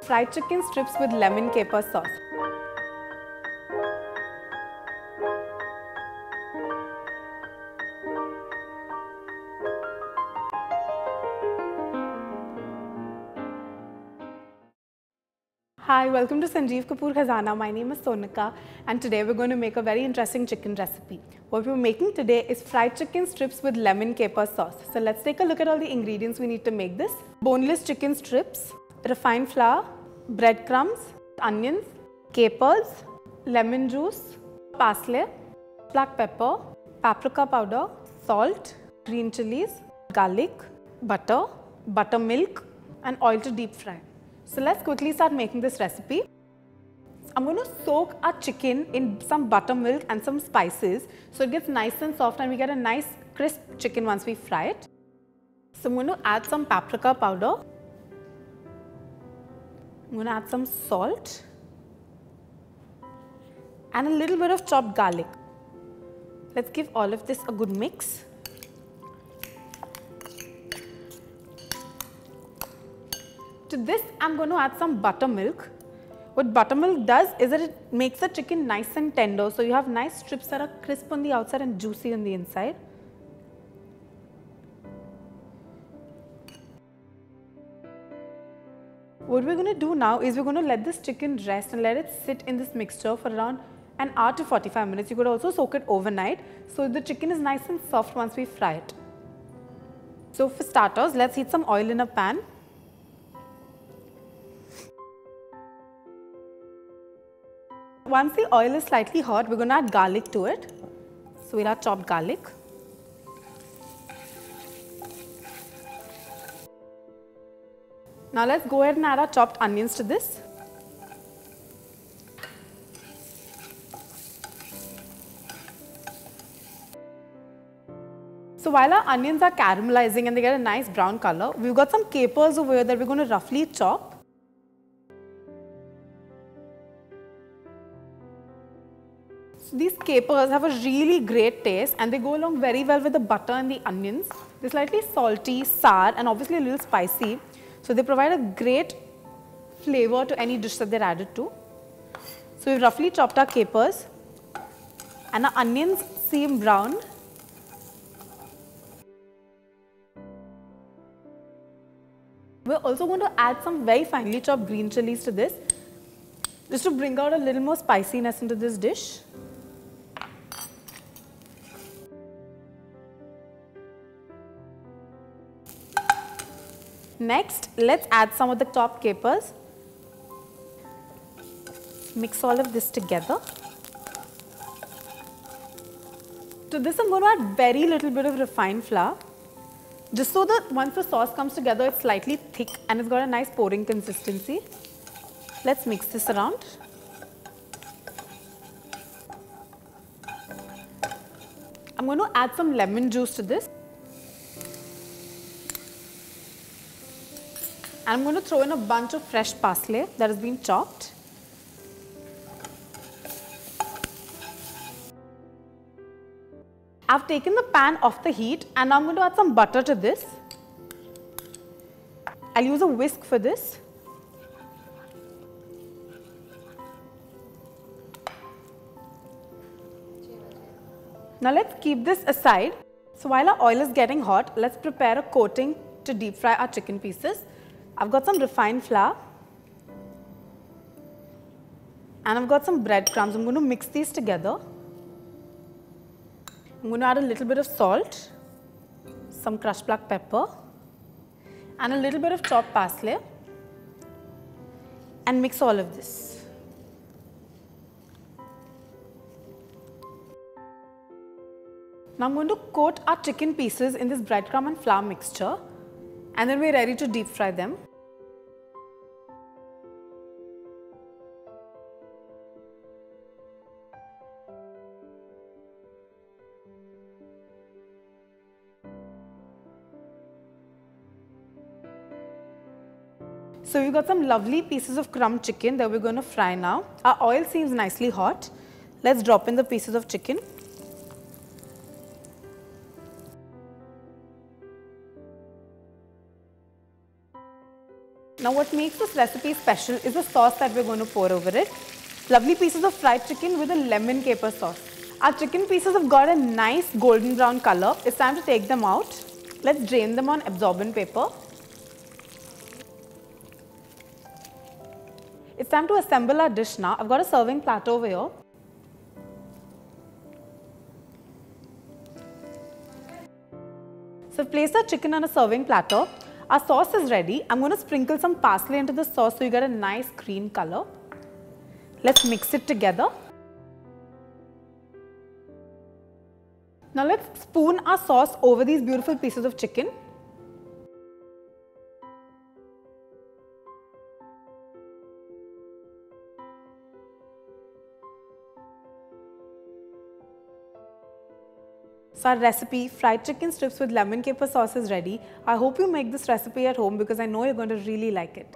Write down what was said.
Fried chicken strips with lemon caper sauce. Hi, welcome to Sanjeev Kapoor Khazana. My name is Sonika and today we're going to make a very interesting chicken recipe. What we're making today is fried chicken strips with lemon caper sauce. So let's take a look at all the ingredients we need to make this. Boneless chicken strips, refined flour, breadcrumbs, onions, capers, lemon juice, parsley, black pepper, paprika powder, salt, green chilies, garlic, butter, buttermilk and oil to deep fry. So let's quickly start making this recipe. I'm going to soak our chicken in some buttermilk and some spices so it gets nice and soft and we get a nice crisp chicken once we fry it. So I'm going to add some paprika powder. I'm going to add some salt and a little bit of chopped garlic. Let's give all of this a good mix. To this, I'm going to add some buttermilk. What buttermilk does is that it makes the chicken nice and tender. So you have nice strips that are crisp on the outside and juicy on the inside. What we're going to do now is we're going to let this chicken rest and let it sit in this mixture for around an hour to 45 minutes. You could also soak it overnight. So the chicken is nice and soft once we fry it. So for starters, let's heat some oil in a pan. Once the oil is slightly hot, we're going to add garlic to it. So we'll add chopped garlic. Now let's go ahead and add our chopped onions to this. So while our onions are caramelizing and they get a nice brown color, we've got some capers over here that we're going to roughly chop. These capers have a really great taste and they go along very well with the butter and the onions. They're slightly salty, sour and obviously a little spicy. So they provide a great flavor to any dish that they're added to. So we've roughly chopped our capers and our onions seem brown. We're also going to add some very finely chopped green chilies to this just to bring out a little more spiciness into this dish. Next, let's add some of the chopped capers. Mix all of this together. To this, I'm going to add very little bit of refined flour, just so that once the sauce comes together, it's slightly thick and it's got a nice pouring consistency. Let's mix this around. I'm going to add some lemon juice to this. And I'm going to throw in a bunch of fresh parsley that has been chopped. I've taken the pan off the heat and now I'm going to add some butter to this. I'll use a whisk for this. Now let's keep this aside. So while our oil is getting hot, let's prepare a coating to deep fry our chicken pieces. I've got some refined flour and I've got some breadcrumbs. I'm going to mix these together. I'm going to add a little bit of salt, some crushed black pepper and a little bit of chopped parsley and mix all of this. Now I'm going to coat our chicken pieces in this breadcrumb and flour mixture and then we're ready to deep fry them. So we've got some lovely pieces of crumb chicken that we're going to fry now. Our oil seems nicely hot. Let's drop in the pieces of chicken. Now what makes this recipe special is the sauce that we're going to pour over it. Lovely pieces of fried chicken with a lemon caper sauce. Our chicken pieces have got a nice golden brown color. It's time to take them out. Let's drain them on absorbent paper. It's time to assemble our dish now. I've got a serving platter over here. So I've placed our chicken on a serving platter. Our sauce is ready. I'm going to sprinkle some parsley into the sauce so you get a nice green color. Let's mix it together. Now let's spoon our sauce over these beautiful pieces of chicken. So our recipe, fried chicken strips with lemon caper sauce is ready. I hope you make this recipe at home because I know you're going to really like it.